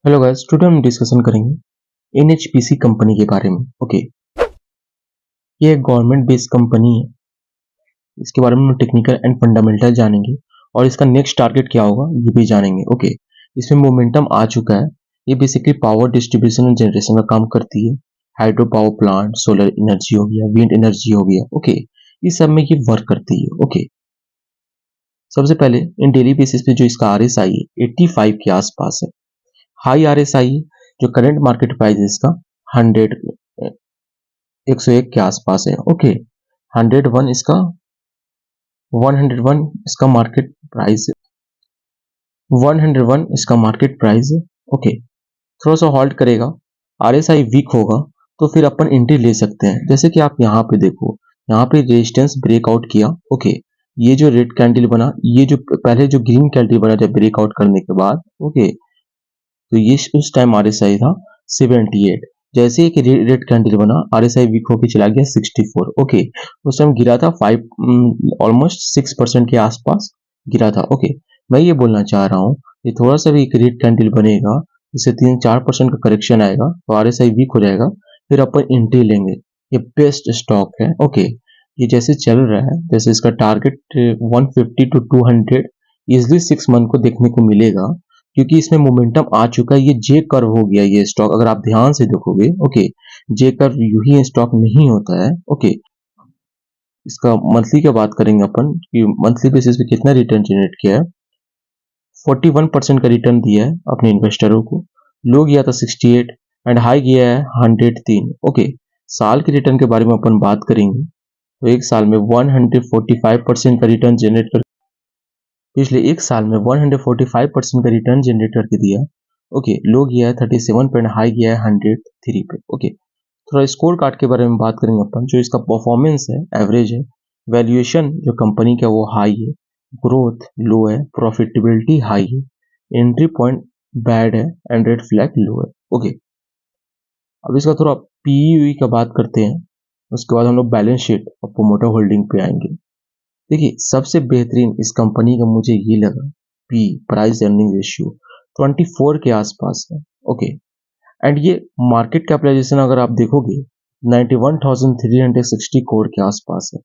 Hello guys, today हम discussion करेंगे NHPC company के बारे में। ओके, ये एक गवर्नमेंट बेस्ड कंपनी है। इसके बारे में हम टेक्निकल एंड फंडामेंटल जानेंगे और इसका नेक्स्ट टारगेट क्या होगा ये भी जानेंगे। ओके, इसमें मोमेंटम आ चुका है। ये basically power distribution and generation का काम करती है। Hydro power plant, solar energy हो गया, विंड एनर्जी हो गया। ओके, इस सब में ये वर्क करती है। ओके, सबसे पहले इन डेली बेसिस पे जो इसका आरएसआई है 85 के आसपास है। हाई आरएसआई जो करंट मार्केट प्राइस है इसका 100 101 के आसपास है। ओके, 101 इसका 101 इसका मार्केट प्राइस है। 101 इसका मार्केट प्राइस है। ओके, थोड़ा सा हॉल्ट करेगा, आरएसआई वीक होगा तो फिर अपन एंट्री ले सकते हैं। जैसे कि आप यहाँ पे देखो, यहाँ पे रेजिस्टेंस ब्रेकआउट किया। ओके, ये जो रेड कैंडल बना, ये जो पहले जो ग्रीन कैंडल बना जब ब्रेकआउट करने के बाद, ओके, तो ये उस टाइम आरएसआई था 78। जैसे एक रेड कैंडल बना, आरएसआई वीक होकर चला गया 64। ओके, उस टाइम गिरा था 5 ऑलमोस्ट 6% के आसपास गिरा था। ओके, मैं ये बोलना चाह रहा हूँ कि थोड़ा सा भी एक रेड कैंडल बनेगा, इससे 3-4% का करेक्शन आएगा तो आरएसआई वीक हो जाएगा, फिर अपन एंट्री लेंगे। ये बेस्ट स्टॉक है। ओके, ये जैसे चल रहा है, जैसे इसका टारगेट 150 to 200 इजिली 6 मंथ को देखने को मिलेगा, क्योंकि इसमें मोमेंटम आ चुका है। ये जे कर्व हो गया ये स्टॉक, अगर आप ध्यान से देखोगे। ओके, जे कर्व यूं ही स्टॉक नहीं होता है। ओके, इसका मंथली की बात करेंगे अपन कि मंथली बेसिस पे कितना रिटर्न जनरेट किया है। 41% का रिटर्न दिया है अपने इन्वेस्टरों को। लो गया था 68 एंड हाई गया है 103। ओके, साल के रिटर्न के बारे में अपन बात करेंगे तो एक साल में 145% का रिटर्न जनरेट कर पिछले एक साल में 145% का रिटर्न जनरेट करके दिया। ओके, लो गया है 37 पे, हाई गया है 103 पे। ओके, थोड़ा स्कोर कार्ड के बारे में बात करेंगे अपन। जो इसका परफॉर्मेंस है एवरेज है, वैल्यूएशन जो कंपनी का वो हाई है, ग्रोथ लो है, प्रॉफिटेबिलिटी हाई है, एंट्री पॉइंट बैड है एंड रेड फ्लैग लो है। ओके, अब इसका थोड़ा पीई का बात करते हैं, उसके बाद हम लोग बैलेंस शीट और प्रोमोटर होल्डिंग पे आएंगे। देखिए, सबसे बेहतरीन इस कंपनी का मुझे ये लगा, पी प्राइस अर्निंग रेशियो 24 के आसपास है। ओके, एंड ये मार्केट कैपिटलाइजेशन अगर आप देखोगे 91,360 करोड़ के आसपास है।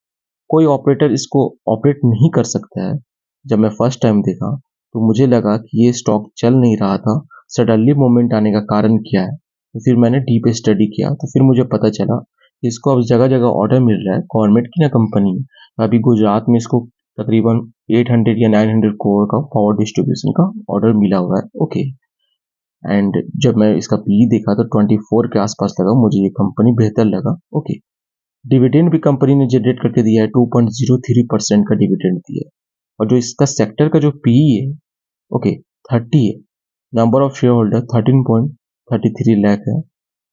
कोई ऑपरेटर इसको ऑपरेट नहीं कर सकता है। जब मैं फर्स्ट टाइम देखा तो मुझे लगा कि ये स्टॉक चल नहीं रहा था, सडनली मोमेंट आने का कारण क्या है। तो फिर मैंने डीप स्टडी किया तो फिर मुझे पता चला कि इसको अब जगह जगह ऑर्डर मिल रहा है। गवर्नमेंट की ना कंपनी है, अभी गुजरात में इसको तकरीबन 800 या 900 करोड़ का पावर डिस्ट्रीब्यूशन का ऑर्डर मिला हुआ है। ओके, एंड जब मैं इसका पी देखा तो 24 के आसपास लगा, मुझे ये कंपनी बेहतर लगा। ओके, डिविडेंड भी कंपनी ने जनरेट करके दिया है, 2.03% का डिविडेंड दिया है। और जो इसका सेक्टर का जो पी है, ओके, 30 है। Number of share holder 13.33 lakh है।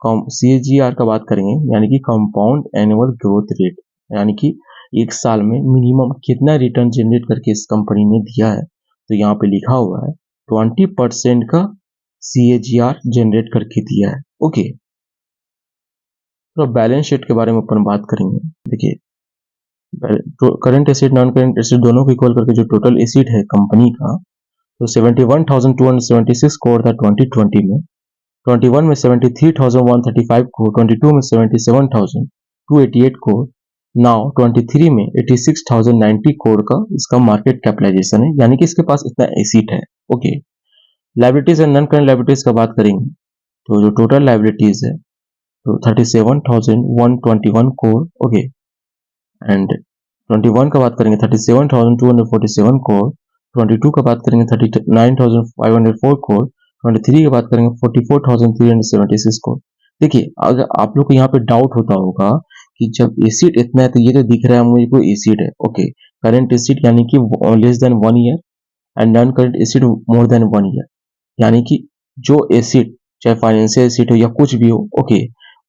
सीएजीआर का बात करेंगे, यानी कि कंपाउंड एनुअल ग्रोथ रेट, यानी कि एक साल में मिनिमम कितना रिटर्न जनरेट करके इस कंपनी ने दिया है, तो यहाँ पे लिखा हुआ है 20% का सीएजीआर जनरेट करके दिया है। ओके, तो बैलेंस शीट के बारे में अपन बात करेंगे। देखिए, current asset non current asset दोनों को इक्वल करके जो टोटल एसेट है कंपनी का, तो 71,276 करोड़ था 2020 में, 21 में 73,135 करोड़, 22 में 77,288 करोड़, नाउ 23 में 86,090 करोड़ का इसका मार्केट कैपिटलाइजेशन है, यानी कि इसके पास इतना एसेट है। Okay, liabilities and non current liabilities का बात करेंगे तो जो टोटल लाइबिलिटीज है तो 37,121 करोड़। ओके, एंड 21 का बात करेंगे 37,247 करोड़, 22 का बात करेंगे 39,504 करोड़, 23 की बात करेंगे 44,376 करोड़। देखिए, अगर आप लोग को यहाँ पे डाउट होता होगा कि जब एसिड इतना है तो ये तो दिख रहा है मुझे को एसिड है। ओके, करंट एसिड यानी कि less than 1 year and non current acid more than 1 year, यानी कि जो एसिड चाहे फाइनेंशियल एसिड हो या कुछ भी हो, ओके,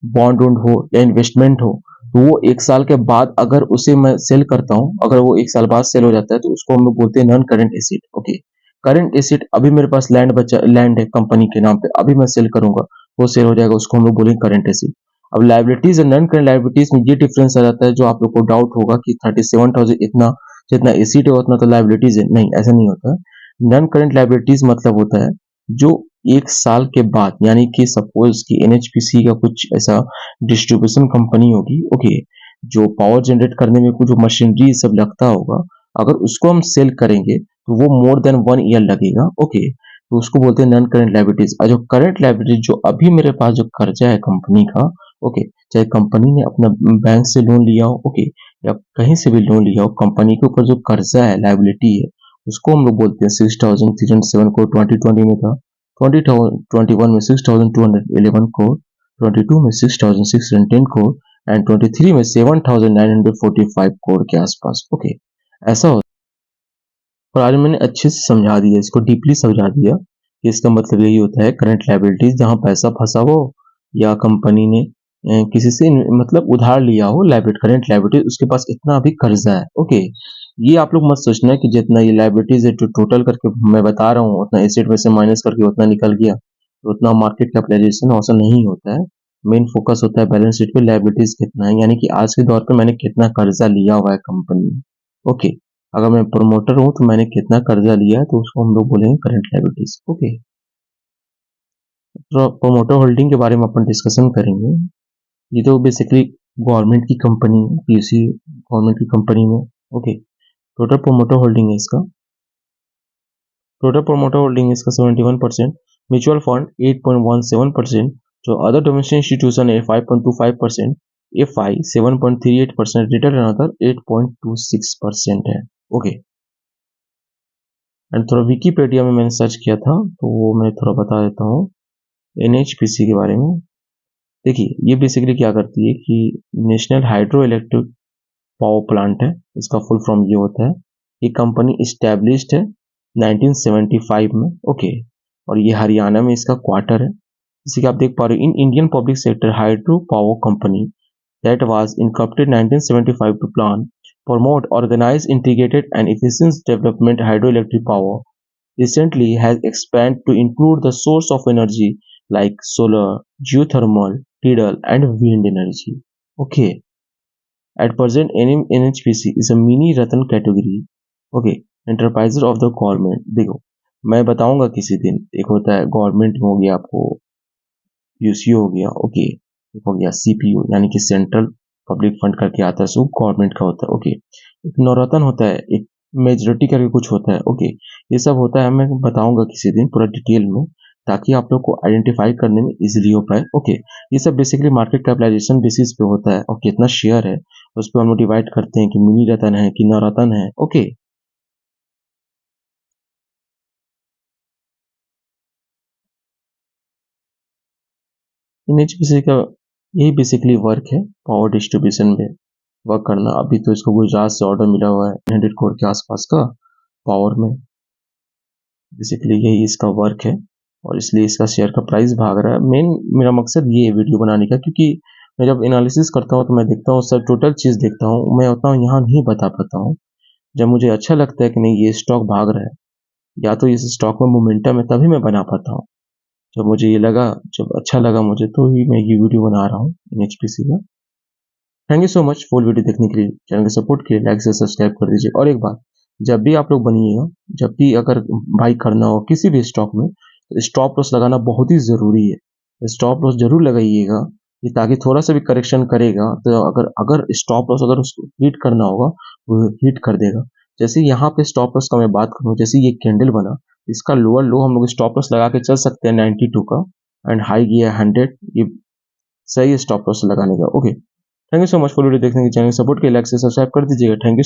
बॉन्ड वॉन्ड हो या इन्वेस्टमेंट हो, तो वो एक साल के बाद अगर उसे मैं सेल करता हूँ, अगर वो एक साल बाद सेल हो जाता है तो उसको हम लोग बोलते हैं non current acid. Okay, current acid अभी मेरे पास लैंड है कंपनी के नाम पे, अभी मैं सेल करूंगा वो सेल हो जाएगा, उसको हम लोग बोलेंगे करंट एसिड। अब लाइबिलिटीज और नॉन करंट लाइबिलिटीज में ये डिफरेंस आ जाता है, जो आप लोग को डाउट होगा कि 37,000 इतना जितना एसिड है उतना तो लाइबिलिटीज है। नहीं, ऐसा नहीं होता है। नॉन करंट लाइबिलिटीज मतलब होता है जो 1 साल के बाद, यानी कि सपोज कि एनएचपीसी का कुछ ऐसा डिस्ट्रीब्यूशन कंपनी होगी, ओके, जो पावर जनरेट करने में कुछ जो मशीनरी सब लगता होगा, अगर उसको हम सेल करेंगे तो वो मोर देन 1 ईयर लगेगा, ओके। तो उसको बोलते हैं नॉन करंट लायबिलिटीज। और जो करंट लायबिलिटीज, जो अभी मेरे पास जो कर्जा है कंपनी का, ओके, चाहे कंपनी ने अपना बैंक से लोन लिया हो, ओके, या कहीं से भी लोन लिया हो, कंपनी के ऊपर जो कर्जा है, लायबिलिटी है, उसको हम लोग बोलते हैं 6,307 को 2020 में था, 2021 में 6,211 करोड़, 22 में 6,610 करोड़ एंड 23 में 7,945 करोड़ के आसपास, ओके। ऐसा होता है। और आज मैंने अच्छे से समझा दिया, इसको डीपली समझा दिया कि इसका मतलब यही होता है करंट लायबिलिटीज, जहां पैसा फंसा हो या कंपनी ने किसी से मतलब उधार लिया हो, लायबिलिटी, करंट लायबिलिटी, उसके पास इतना अभी कर्जा है, ओके। ये आप लोग मत सोचना कि जितना ये लायबिलिटीज है जो टोटल करके मैं बता रहा हूँ उतना एसेट में से माइनस करके उतना निकल गया, तो उतना मार्केट कैपिटलाइजेशन ऐसा नहीं होता है। मेन फोकस होता है बैलेंस शीट पे लायबिलिटीज कितना है, यानी कि आज के दौर पे मैंने कितना कर्जा लिया हुआ है कंपनी में, ओके। अगर मैं प्रमोटर हूँ तो मैंने कितना कर्जा लिया है, तो उसको हम लोग बोलेंगे करंट लायबिलिटीज, ओके। तो प्रमोटर होल्डिंग के बारे में अपन डिस्कशन करेंगे। ये तो बेसिकली गवर्नमेंट की कंपनी, पीयूसी गवर्नमेंट की कंपनी में, ओके। टोटल प्रोमोटर होल्डिंग है इसका, 71%, म्यूचुअल फंड 8.17%, जो अदर डोमेस्टिक इंस्टीट्यूशन है 5.25%, एफआई 7.38%, रिटेल एंड अदर 8.26% है, ओके। एंड थोड़ा विकीपीडिया में मैंने सर्च किया था तो वो मैं थोड़ा बता देता हूँ एनएचपीसी के बारे में। देखिए, ये बेसिकली क्या करती है कि national hydro electric power plant है, इसका फुल फॉर्म ये होता है। ये कंपनी इस्टेब्लिश्ड है 1975 में, ओके। और ये हरियाणा में इसका क्वार्टर है, जैसे कि आप देख पा रहे हो, in Indian public sector hydro power company that was incorporated 1975 to plan, promote, organize integrated and efficient development hydroelectric power. Recently has expanded to include the source of energy like solar, geothermal, tidal and wind energy. Okay. At present, NHPC is a mini Ratan category. Okay. Enterprises of the government. देखो, मैं बताऊंगा किसी दिन। एक होता है government में, हो गया आपको यूसीओ हो गया, ओके। एक हो गया सीपीयू, यानी कि सेंट्रल पब्लिक फंड करके आता है, सो गवर्नमेंट का होता है, ओके। एक नवरत्न होता है, एक मेजोरिटी करके कुछ होता है, ओके। ये सब होता है, मैं बताऊंगा किसी दिन पूरा डिटेल में, ताकि आप लोग को आइडेंटिफाई करने में इजीली हो पाए, ओके। ये सब बेसिकली मार्केट कैपिटलाइजेशन बेसिस पे होता है और कितना शेयर है उस पर हम लोग डिवाइड करते हैं कि मिनी रतन है कि नवरत्न है, ओके। एनएचपीसी का यही बेसिकली वर्क है, पावर डिस्ट्रीब्यूशन में वर्क करना। अभी तो इसको गुजरात से ऑर्डर मिला हुआ है 100 करोड़ के आसपास का पावर में, बेसिकली यही इसका वर्क है और इसलिए इसका शेयर का प्राइस भाग रहा है। मेन मेरा मकसद ये है वीडियो बनाने का, क्योंकि मैं जब एनालिसिस करता हूँ तो मैं देखता हूँ सर, टोटल चीज़ देखता हूँ, मैं उतना यहाँ नहीं बता पाता हूँ। जब मुझे अच्छा लगता है कि नहीं ये स्टॉक भाग रहा है या तो इस स्टॉक में मोमेंटम है, तभी मैं बना पाता हूँ। जब मुझे ये लगा, जब अच्छा लगा मुझे, तो ही मैं ये वीडियो बना रहा हूँ एनएचपीसी का। Thank you so much full video देखने के लिए। चैनल को सपोर्ट के लिए लाइक से सब्सक्राइब कर दीजिए। और एक बात, जब भी आप लोग बनिएगा, जब भी अगर बाई करना हो किसी भी स्टॉक में, तो स्टॉप लॉस लगाना बहुत ही ज़रूरी है। स्टॉप लॉस जरूर लगाइएगा, ये ताकि थोड़ा सा भी करेक्शन करेगा तो अगर अगर स्टॉप लॉस अगर उसको हिट करना होगा वो हिट कर देगा। जैसे यहाँ पे स्टॉप लॉस का मैं बात करूँ, जैसे ये कैंडल बना, इसका लोअर लो हम लोग स्टॉप लॉस लगा के चल सकते हैं 92 का, एंड हाई गया 100, ये सही है स्टॉप लॉस लगाने का, okay. Thank you so much for video देखने के, चैनल सपोर्ट के लाइक से सब्सक्राइब कर दीजिएगा। Thank you.